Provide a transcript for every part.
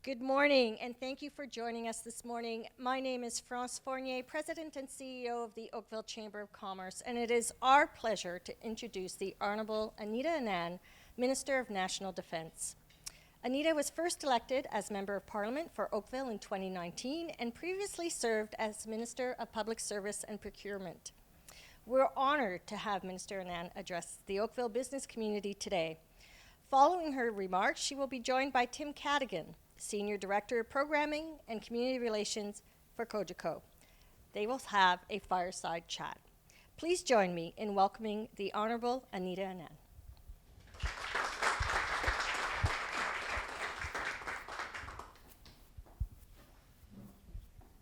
Good morning, and thank you for joining us this morning. My name is France Fournier, President and CEO of the Oakville Chamber of Commerce, and it is our pleasure to introduce the Honourable Anita Anand, Minister of National Defence. Anita was first elected as Member of Parliament for Oakville in 2019 and previously served as Minister of Public Service and Procurement. We're honored to have Minister Anand address the Oakville business community today. Following her remarks, she will be joined by Tim Caddigan, Senior Director of Programming and Community Relations for Cogeco. They will have a fireside chat. Please join me in welcoming the Honourable Anita Anand.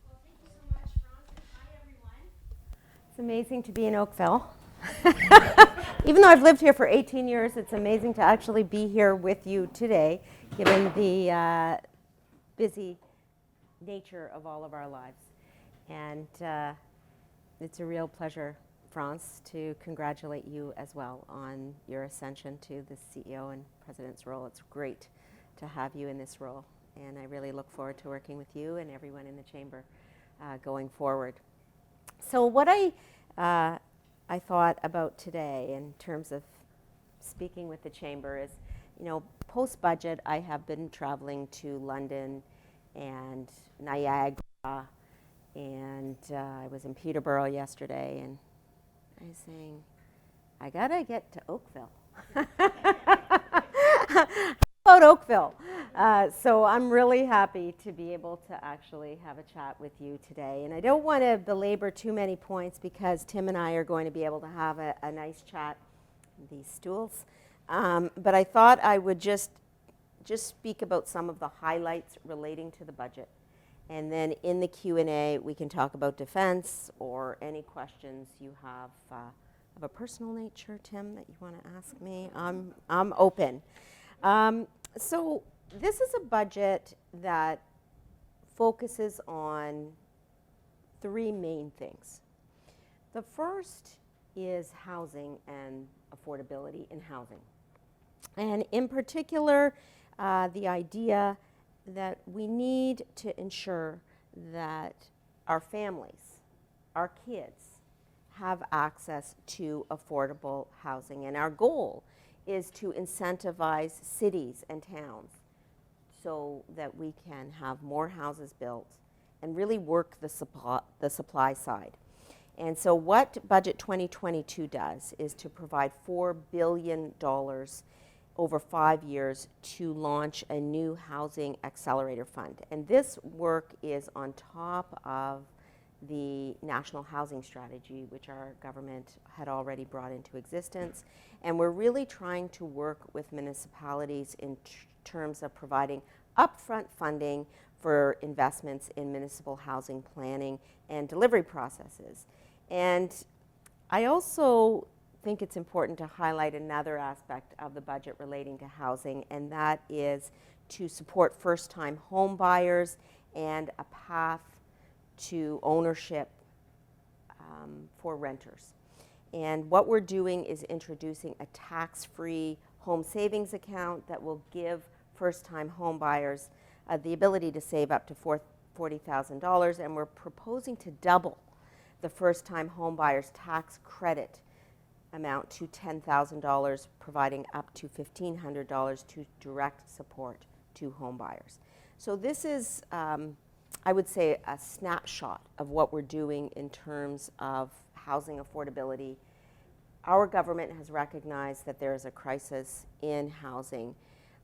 Well, thank you so much, France, and hi, everyone. It's amazing to be in Oakville. Even though I've lived here for 18 years, it's amazing to actually be here with you today, given the busy nature of all of our lives. And it's a real pleasure, France, to congratulate you as well on your ascension to the CEO and President's role. It's great to have you in this role, and I really look forward to working with you and everyone in the Chamber going forward. So what I thought about today in terms of speaking with the Chamber is, post-budget, I have been traveling to London and Niagara, and I was in Peterborough yesterday, and I was saying, I gotta get to Oakville. How about Oakville? So I'm really happy to be able to actually have a chat with you today. And I don't want to belabor too many points because Tim and I are going to be able to have a nice chat in these stools. But I thought I would just speak about some of the highlights relating to the budget. And then in the Q&A, we can talk about defense or any questions you have of a personal nature, Tim, that you want to ask me. I'm open. So this is a budget that focuses on three main things. The first is housing and affordability in housing. And in particular, the idea that we need to ensure that our families, our kids, have access to affordable housing. And our goal is to incentivize cities and towns so that we can have more houses built and really work the supply side. And so what Budget 2022 does is to provide $4 billion over 5 years to launch a new housing accelerator fund. And this work is on top of the National Housing Strategy, which our government had already brought into existence. And we're really trying to work with municipalities in terms of providing upfront funding for investments in municipal housing planning and delivery processes. And I also think it's important to highlight another aspect of the budget relating to housing, and that is to support first-time home buyers and a path to ownership for renters. And what we're doing is introducing a tax-free home savings account that will give first-time home buyers the ability to save up to $40,000, and we're proposing to double the first-time home buyers tax credit amount to $10,000, providing up to $1,500 to direct support to home buyers. So this is, I would say, a snapshot of what we're doing in terms of housing affordability. Our government has recognized that there is a crisis in housing.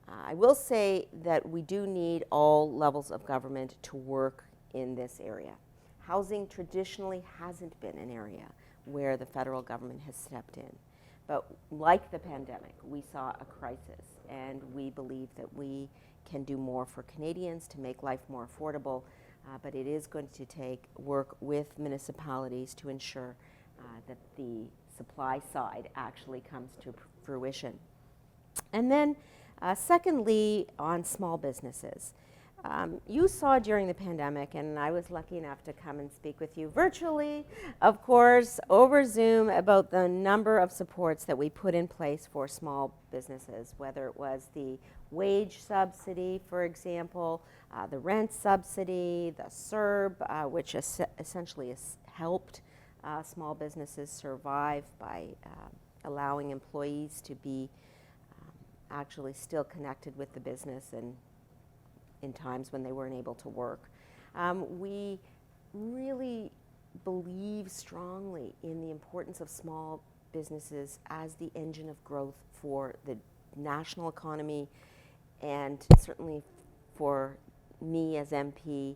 I will say that we do need all levels of government to work in this area. Housing traditionally hasn't been an area where the federal government has stepped in. But like the pandemic, we saw a crisis, and we believe that we can do more for Canadians to make life more affordable, but it is going to take work with municipalities to ensure that the supply side actually comes to fruition. And then secondly, on small businesses. You saw during the pandemic, and I was lucky enough to come and speak with you virtually, of course, over Zoom, about the number of supports that we put in place for small businesses, whether it was the wage subsidy, for example, the rent subsidy, the CERB, which essentially has helped small businesses survive by allowing employees to be actually still connected with the business and in times when they weren't able to work. We really believe strongly in the importance of small businesses as the engine of growth for the national economy, and certainly for me as MP.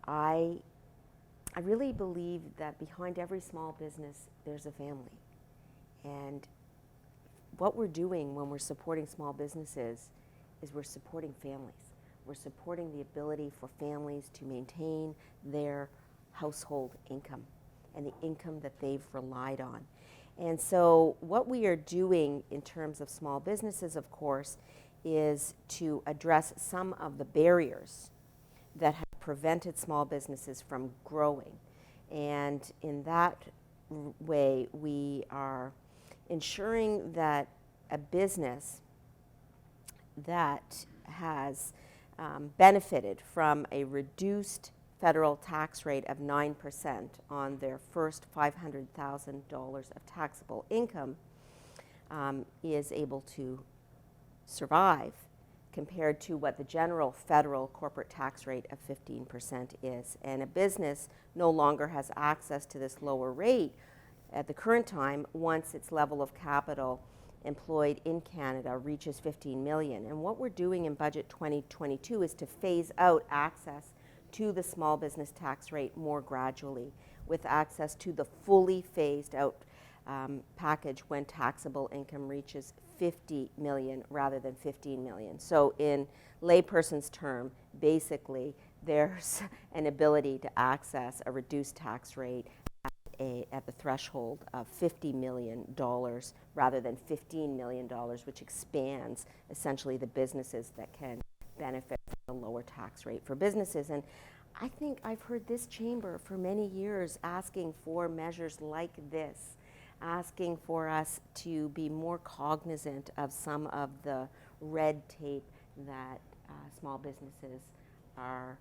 I really believe that behind every small business there's a family, and what we're doing when we're supporting small businesses is we're supporting families. We're supporting the ability for families to maintain their household income and the income that they've relied on. And so what we are doing in terms of small businesses, of course, is to address some of the barriers that have prevented small businesses from growing. And in that way, we are ensuring that a business that has benefited from a reduced federal tax rate of 9% on their first $500,000 of taxable income is able to survive compared to what the general federal corporate tax rate of 15% is. And a business no longer has access to this lower rate at the current time once its level of capital employed in Canada reaches $15 million. And what we're doing in Budget 2022 is to phase out access to the small business tax rate more gradually, with access to the fully phased out package when taxable income reaches $50 million rather than $15 million. So in layperson's term, basically there's an ability to access a reduced tax rate at the threshold of $50 million rather than $15 million, which expands essentially the businesses that can benefit from the lower tax rate for businesses. And I think I've heard this chamber for many years asking for measures like this, asking for us to be more cognizant of some of the red tape that small businesses are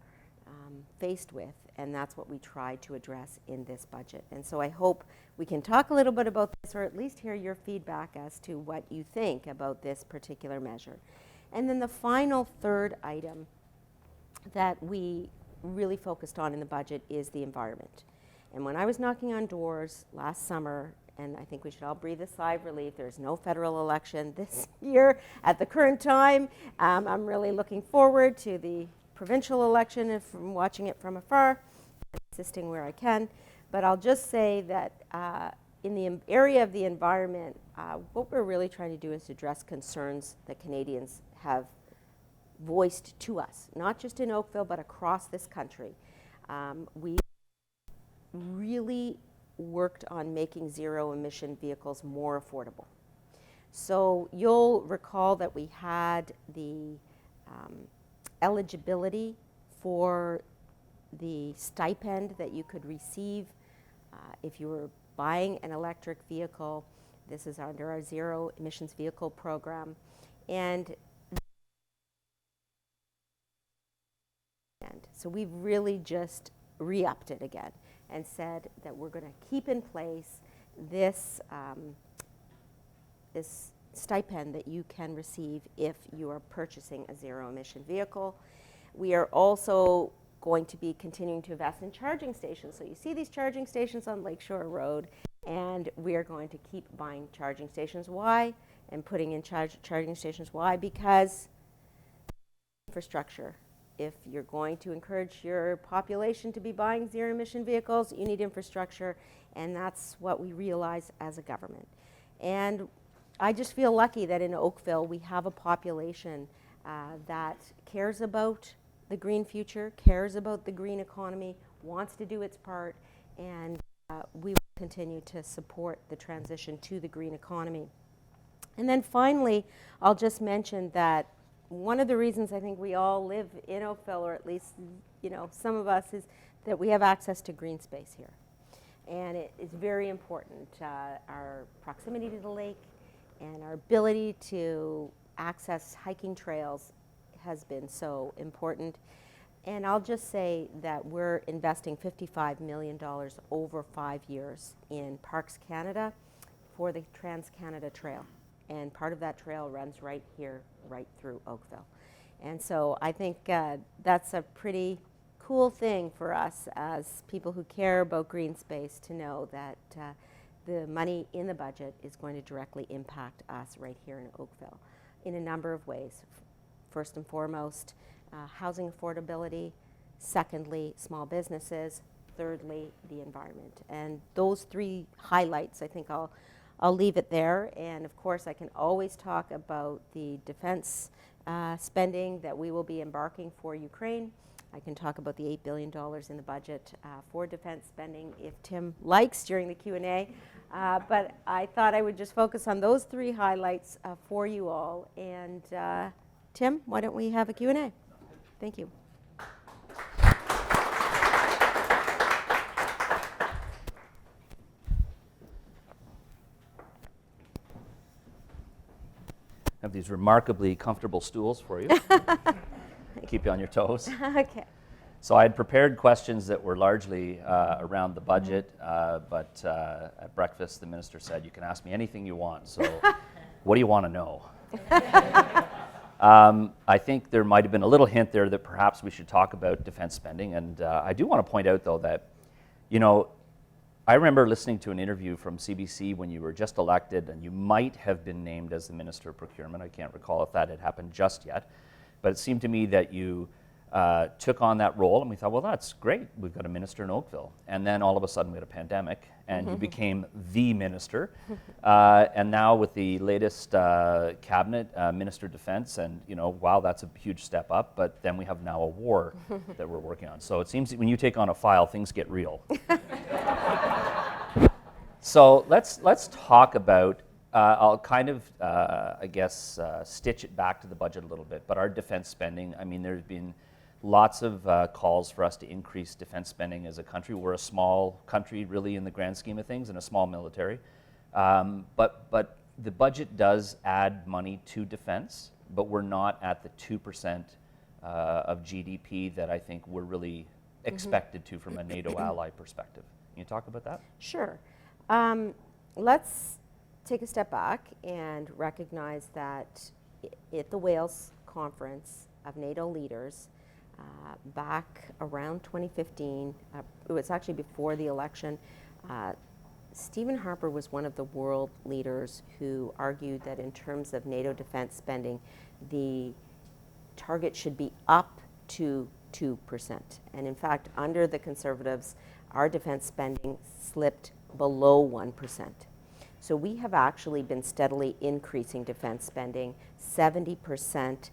faced with, and that's what we try to address in this budget. And so I hope we can talk a little bit about this, or at least hear your feedback as to what you think about this particular measure. And then the final third item that we really focused on in the budget is the environment. And when I was knocking on doors last summer, and I think we should all breathe a sigh of relief, there's no federal election this year at the current time. I'm really looking forward to the provincial election and from watching it from afar, assisting where I can. But I'll just say that in the area of the environment, what we're really trying to do is address concerns that Canadians have voiced to us, not just in Oakville, but across this country. We really worked on making zero-emission vehicles more affordable. So you'll recall that we had the eligibility for the stipend that you could receive if you were buying an electric vehicle. This is under our zero emissions vehicle program. And so we've really just re-upped it again and said that we're going to keep in place this this stipend that you can receive if you are purchasing a zero-emission vehicle. We are also going to be continuing to invest in charging stations. So you see these charging stations on Lakeshore Road, and we are going to keep buying charging stations. Why? And putting in charging stations. Why? Because infrastructure. If you're going to encourage your population to be buying zero-emission vehicles, you need infrastructure, and that's what we realize as a government. And I just feel lucky that in Oakville we have a population that cares about the green future, cares about the green economy, wants to do its part, and we will continue to support the transition to the green economy. And then finally, I'll just mention that one of the reasons I think we all live in Oakville, or at least some of us, is that we have access to green space here. And it is very important, our proximity to the lake and our ability to access hiking trails has been so important. And I'll just say that we're investing $55 million over 5 years in Parks Canada for the Trans-Canada Trail. And part of that trail runs right here, right through Oakville. And so I think that's a pretty cool thing for us as people who care about green space to know that the money in the budget is going to directly impact us right here in Oakville in a number of ways. First and foremost, housing affordability. Secondly, small businesses. Thirdly, the environment. And those three highlights, I think I'll leave it there. And of course, I can always talk about the defense spending that we will be embarking for Ukraine. I can talk about the $8 billion in the budget for defense spending if Tim likes during the Q&A. But I thought I would just focus on those three highlights for you all. And Tim, why don't we have a Q&A? Thank you. I have these remarkably comfortable stools for you. Keep you on your toes. Okay. So I had prepared questions that were largely around the budget, but at breakfast the minister said, you can ask me anything you want, so what do you want to know? I think there might have been a little hint there that perhaps we should talk about defense spending, and I do want to point out though that, you know, I remember listening to an interview from CBC when you were just elected and you might have been named as the Minister of Procurement. I can't recall if that had happened just yet, but it seemed to me that you took on that role and we thought, well, that's great. We've got a minister in Oakville. And then all of a sudden we had a pandemic and you became the minister. And now with the latest cabinet, Minister of Defense, and you know, wow, that's a huge step up, but then we have now a war that we're working on. So it seems that when you take on a file, things get real. So let's talk about, I'll kind of, I guess, stitch it back to the budget a little bit, but our defense spending, I mean, there's been lots of calls for us to increase defense spending as a country. We're a small country, really, in the grand scheme of things, and a small military. But the budget does add money to defense, but we're not at the 2% of GDP that I think we're really expected to from a NATO ally perspective. Can you talk about that? Sure. Let's take a step back and recognize that at the Wales Conference of NATO leaders, back around 2015, it was actually before the election, Stephen Harper was one of the world leaders who argued that in terms of NATO defense spending, the target should be up to 2%. And in fact, under the Conservatives, our defense spending slipped below 1%. So we have actually been steadily increasing defense spending. 70%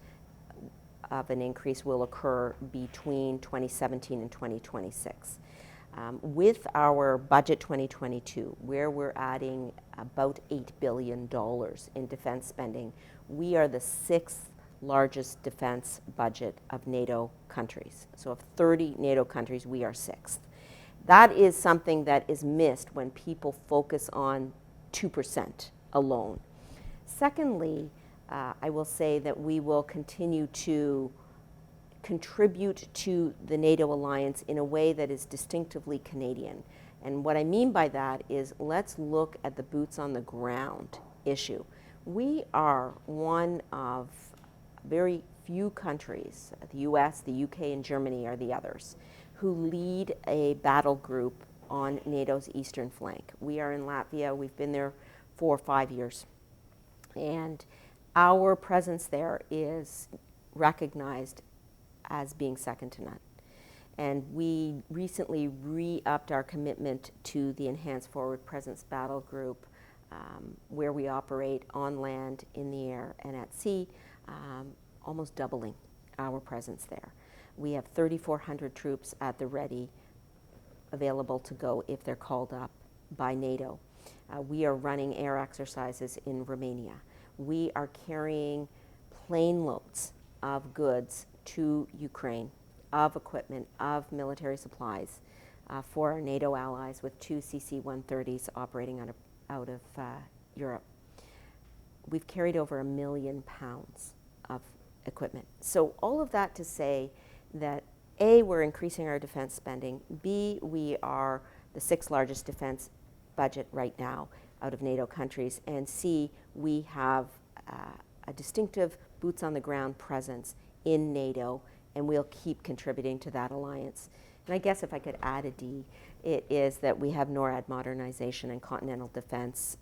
of an increase will occur between 2017 and 2026. With our budget 2022, where we're adding about $8 billion in defense spending, we are the 6th largest defense budget of NATO countries. So of 30 NATO countries, we are 6th. That is something that is missed when people focus on 2% alone. Secondly, I will say that we will continue to contribute to the NATO alliance in a way that is distinctively Canadian. And what I mean by that is let's look at the boots on the ground issue. We are one of very few countries, the US, the UK, and Germany are the others, who lead a battle group on NATO's eastern flank. We are in Latvia. We've been there for 5 years. And our presence there is recognized as being second to none. And we recently re-upped our commitment to the Enhanced Forward Presence Battle Group, where we operate on land, in the air, and at sea, almost doubling our presence there. We have 3,400 troops at the ready, available to go if they're called up by NATO. We are running air exercises in Romania. We are carrying plane loads of goods to Ukraine, of equipment, of military supplies for our NATO allies with 2 CC-130s operating out of Europe. we've carried over 1 million pounds of equipment. So all of that to say that A, we're increasing our defense spending, B, we are the 6th largest defense budget right now out of NATO countries, and C, we have a distinctive boots on the ground presence in NATO, and we'll keep contributing to that alliance. And I guess if I could add a D, it is that we have NORAD modernization and continental defense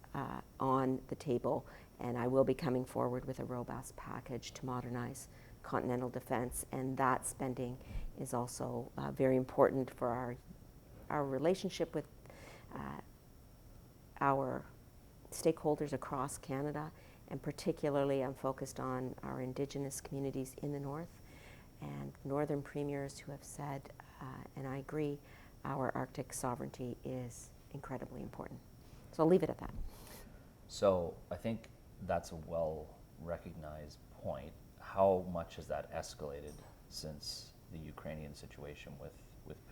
on the table, and I will be coming forward with a robust package to modernize continental defense, and that spending is also very important for our relationship with our stakeholders across Canada, and particularly I'm focused on our Indigenous communities in the north and northern premiers who have said, and I agree, our Arctic sovereignty is incredibly important. So I'll leave it at that. So I think that's a well-recognized point. How much has that escalated since the Ukrainian situation with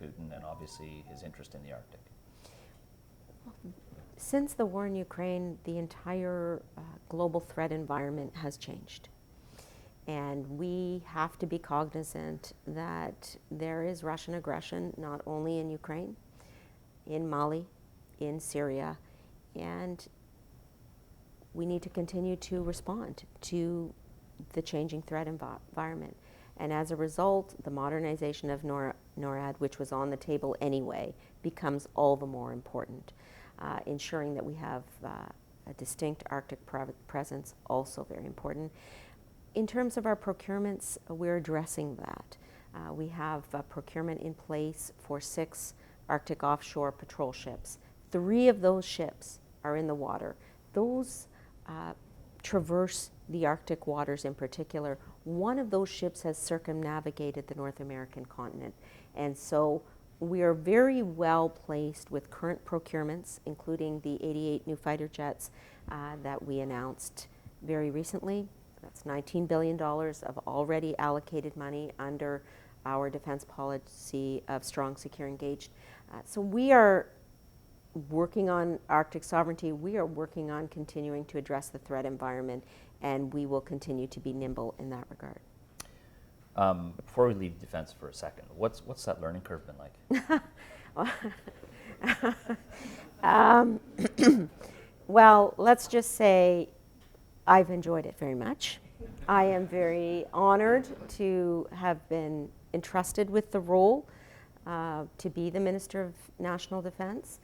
Putin and obviously his interest in the Arctic? Since the war in Ukraine, the entire global threat environment has changed. And we have to be cognizant that there is Russian aggression not only in Ukraine, in Mali, in Syria, and we need to continue to respond to the changing threat environment. And as a result, the modernization of NORAD, which was on the table anyway, becomes all the more important. Ensuring that we have a distinct Arctic presence, also very important. In terms of our procurements, we're addressing that. We have procurement in place for 6 Arctic offshore patrol ships. 3 of those ships are in the water. Those traverse the Arctic waters in particular. One of those ships has circumnavigated the North American continent. And so we are very well placed with current procurements, including the 88 new fighter jets that we announced very recently. That's $19 billion of already allocated money under our defense policy of strong, secure, engaged. So we are working on Arctic sovereignty. We are working on continuing to address the threat environment, and we will continue to be nimble in that regard. Before we leave defense for a second, what's that learning curve been like? Well, let's just say I've enjoyed it very much. I am very honored to have been entrusted with the role to be the Minister of National Defense.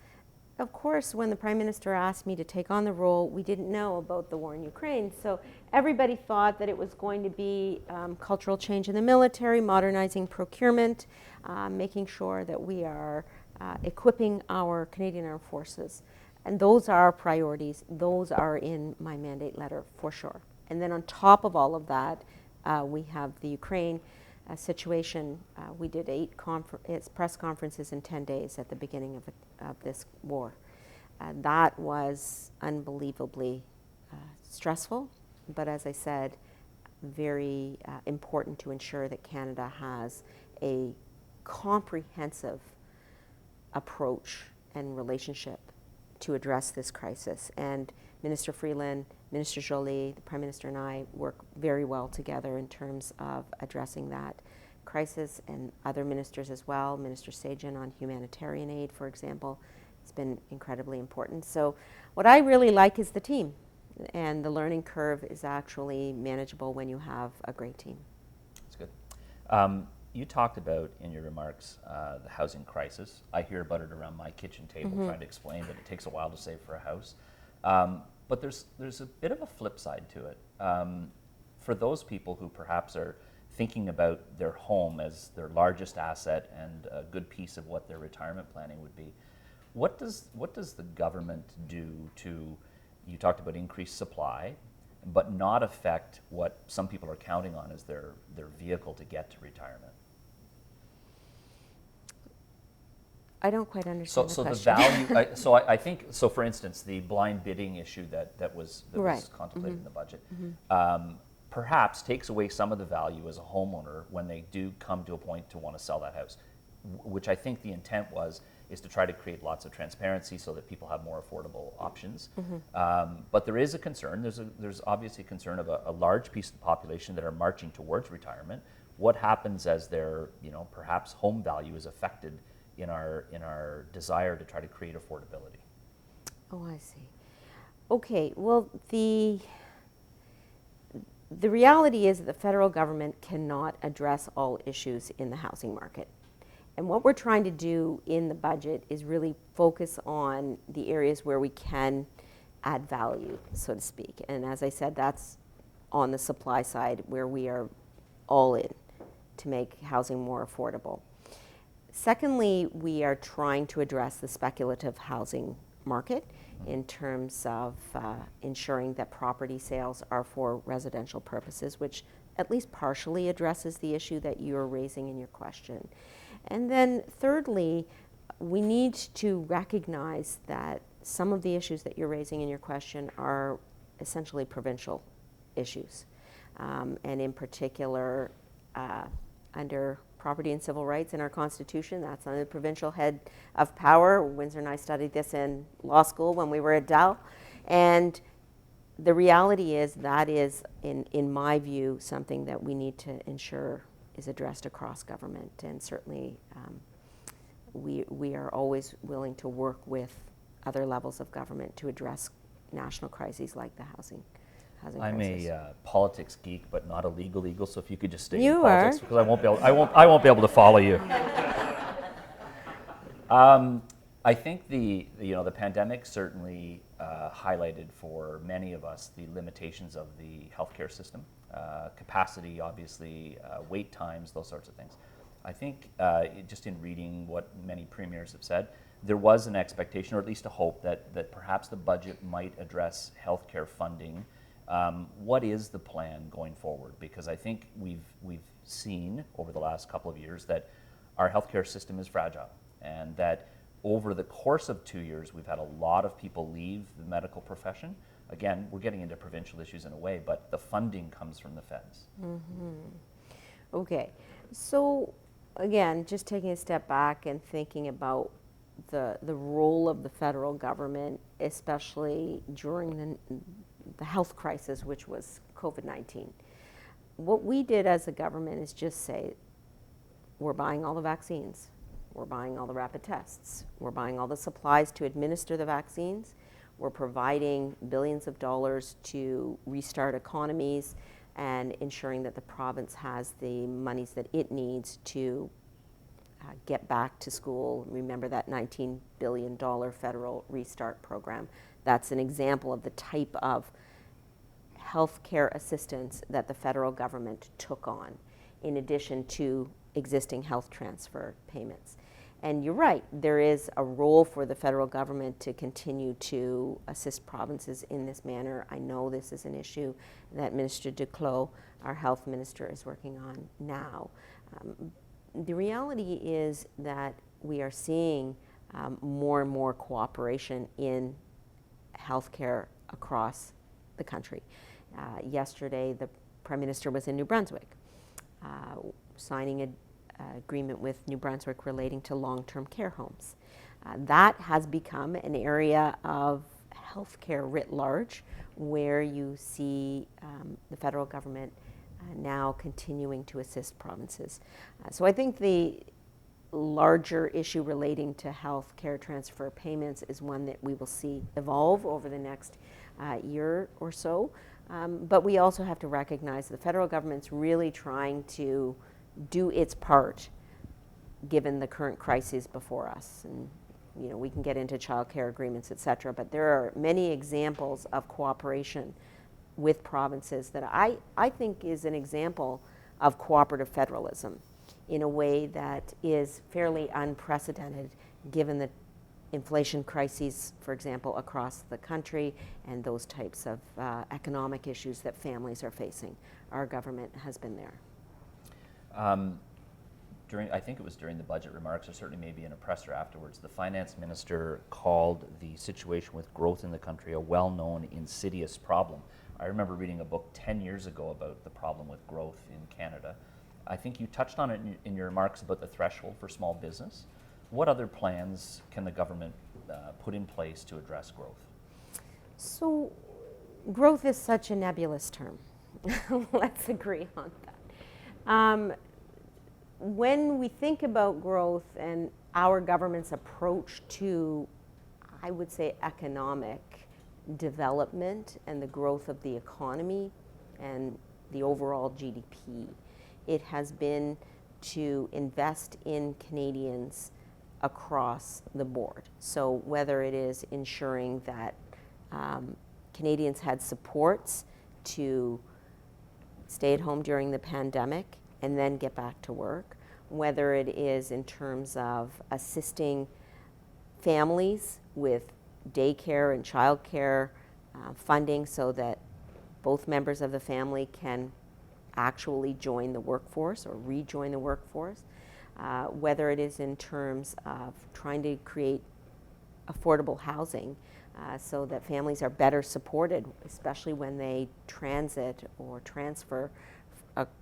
Of course, when the Prime Minister asked me to take on the role, we didn't know about the war in Ukraine. So everybody thought that it was going to be cultural change in the military, modernizing procurement, making sure that we are equipping our Canadian Armed Forces. And those are our priorities. Those are in my mandate letter for sure. And then on top of all of that, we have the Ukraine situation. We did 8 press conferences in 10 days at the beginning of this war. That was unbelievably stressful, but as I said, very important to ensure that Canada has a comprehensive approach and relationship to address this crisis. And Minister Freeland, Minister Joly, the Prime Minister and I work very well together in terms of addressing that crisis, and other ministers as well. Minister Sajjan on humanitarian aid, for example, has been incredibly important. So what I really like is the team, and the learning curve is actually manageable when you have a great team. That's good. You talked about in your remarks the housing crisis. I hear about it around my kitchen table, trying to explain that it takes a while to save for a house. But there's a bit of a flip side to it. For those people who perhaps are thinking about their home as their largest asset and a good piece of what their retirement planning would be, what does the government do to, you talked about increased supply, but not affect what some people are counting on as their vehicle to get to retirement? I don't quite understand the question. The value. I think so. For instance, the blind bidding issue that was contemplated in the budget, perhaps takes away some of the value as a homeowner when they do come to a point to want to sell that house, which I think the intent was is to try to create lots of transparency so that people have more affordable options. But there is a concern. There's obviously a concern of a large piece of the population that are marching towards retirement. What happens as their, perhaps home value is affected in our desire to try to create affordability? Oh, I see. Okay, well, the reality is that the federal government cannot address all issues in the housing market. And what we're trying to do in the budget is really focus on the areas where we can add value, so to speak. And as I said, that's on the supply side where we are all in to make housing more affordable. Secondly, we are trying to address the speculative housing market in terms of ensuring that property sales are for residential purposes, which at least partially addresses the issue that you're raising in your question. And then thirdly, we need to recognize that some of the issues that you're raising in your question are essentially provincial issues. And in particular, under property and civil rights in our Constitution, that's on the provincial head of power. Windsor and I studied this in law school when we were at Dal. And the reality is that is, in my view, something that we need to ensure is addressed across government. And certainly we are always willing to work with other levels of government to address national crises like the housing I'm crisis. a politics geek, but not a legal eagle. So if you could just stay You in politics, are. because I won't be able to follow you. I think the pandemic certainly highlighted for many of us the limitations of the healthcare system, capacity, obviously, wait times, those sorts of things. I think just in reading what many premiers have said, there was an expectation, or at least a hope, that perhaps the budget might address healthcare funding. What is the plan going forward? Because I think we've seen over the last couple of years that our healthcare system is fragile, and that over the course of 2 years, we've had a lot of people leave the medical profession. Again, we're getting into provincial issues in a way, but the funding comes from the feds. Okay, so again, just taking a step back and thinking about the role of the federal government, especially during the health crisis, which was COVID-19. What we did as a government is just say, we're buying all the vaccines, we're buying all the rapid tests, we're buying all the supplies to administer the vaccines, we're providing billions of dollars to restart economies and ensuring that the province has the monies that it needs to get back to school. Remember that $19 billion federal restart program. That's an example of the type of healthcare assistance that the federal government took on, in addition to existing health transfer payments. And you're right, there is a role for the federal government to continue to assist provinces in this manner. I know this is an issue that Minister Duclos, our health minister, is working on now. The reality is that we are seeing more and more cooperation in healthcare across the country. Yesterday, the Prime Minister was in New Brunswick, signing an agreement with New Brunswick relating to long-term care homes. That has become an area of healthcare writ large, where you see the federal government now continuing to assist provinces. So I think the larger issue relating to health care transfer payments is one that we will see evolve over the next year or so. But we also have to recognize the federal government's really trying to do its part given the current crises before us. And we can get into child care agreements, et cetera, but there are many examples of cooperation with provinces that I think is an example of cooperative federalism in a way that is fairly unprecedented given the inflation crises, for example, across the country and those types of economic issues that families are facing. Our government has been there. I think it was during the budget remarks, or certainly maybe an oppressor afterwards, the finance minister called the situation with growth in the country a well-known insidious problem. I remember reading a book 10 years ago about the problem with growth in Canada. I think you touched on it in your remarks about the threshold for small business. what other plans can the government put in place to address growth? So growth is such a nebulous term. Let's agree on that. When we think about growth and our government's approach to, I would say, economic development and the growth of the economy and the overall GDP, it has been to invest in Canadians across the board. So whether it is ensuring that Canadians had supports to stay at home during the pandemic and then get back to work, whether it is in terms of assisting families with daycare and childcare funding so that both members of the family can actually join the workforce or rejoin the workforce, whether it is in terms of trying to create affordable housing so that families are better supported, especially when they transit or transfer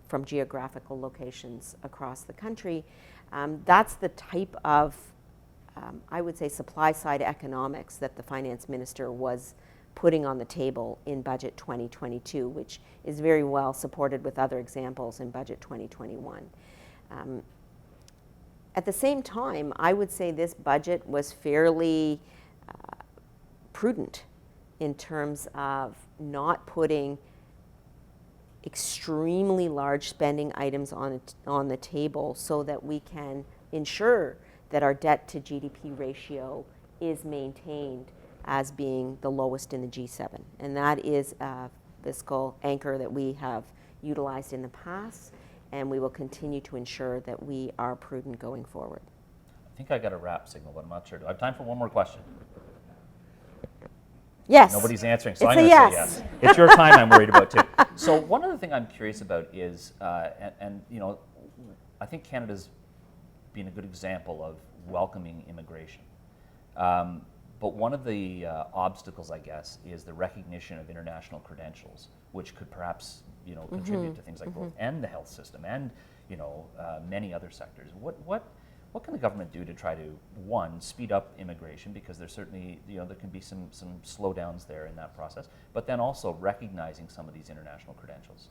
from geographical locations across the country. That's the type of, I would say, supply-side economics that the finance minister was putting on the table in Budget 2022, which is very well supported with other examples in Budget 2021. At the same time, I would say this budget was fairly prudent in terms of not putting extremely large spending items on the table so that we can ensure that our debt to GDP ratio is maintained as being the lowest in the G7. And that is a fiscal anchor that we have utilized in the past, and we will continue to ensure that we are prudent going forward. I think I got a wrap signal, but I'm not sure. Do I have time for one more question? Yes. Nobody's answering, so It's I'm a going to say yes. yes. It's your time I'm worried about too. So one other thing I'm curious about is, and you know, I think Canada's been a good example of welcoming immigration. But one of the obstacles, I guess, is the recognition of international credentials, which could perhaps, you know, contribute to things like growth and the health system and, you know, many other sectors. What can the government do to try to, one, speed up immigration, because there's certainly, you know, there can be some slowdowns there in that process, but then also recognizing some of these international credentials?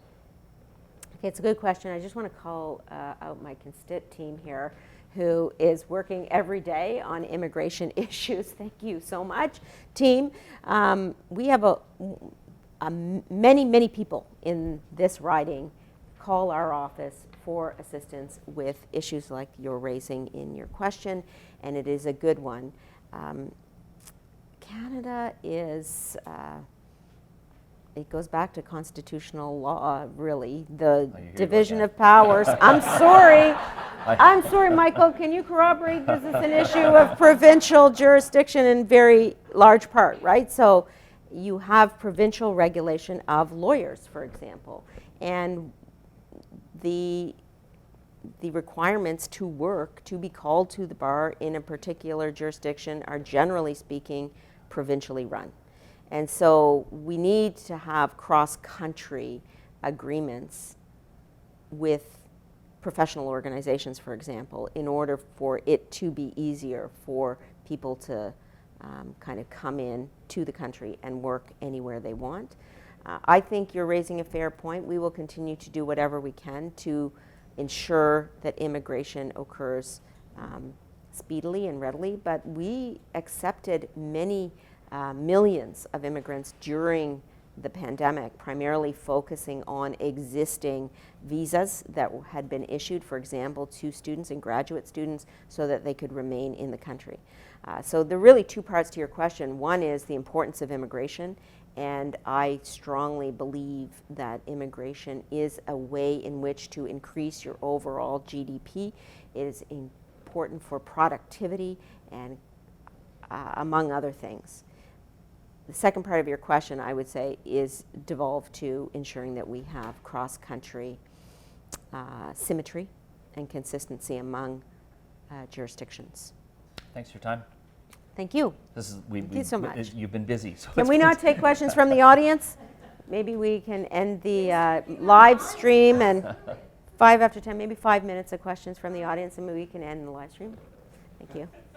Okay, it's a good question. I just want to call out my constit team here, who is working every day on immigration issues. Thank you so much, team. We have many people in this riding call our office for assistance with issues like you're raising in your question, and it is a good one. Canada is, it goes back to constitutional law, really, the division of powers. I'm sorry. I'm sorry, Michael, can you corroborate this is an issue of provincial jurisdiction in very large part, right? So you have provincial regulation of lawyers, for example, and the requirements to work, to be called to the bar in a particular jurisdiction are generally speaking provincially run. And so we need to have cross-country agreements with professional organizations, for example, in order for it to be easier for people to kind of come in to the country and work anywhere they want. I think you're raising a fair point. We will continue to do whatever we can to ensure that immigration occurs speedily and readily, but we accepted many millions of immigrants during the pandemic, primarily focusing on existing visas that had been issued, for example, to students and graduate students so that they could remain in the country. So there are really two parts to your question. One is the importance of immigration, and I strongly believe that immigration is a way in which to increase your overall GDP. It is important for productivity and among other things. The second part of your question, I would say, is devolved to ensuring that we have cross-country symmetry and consistency among jurisdictions. Thanks for your time. Thank you. Thank you so much. You've been busy. So Can we not take questions from the audience? Maybe we can end the live stream and 5 after 10, maybe 5 minutes of questions from the audience, and maybe we can end the live stream. Thank you.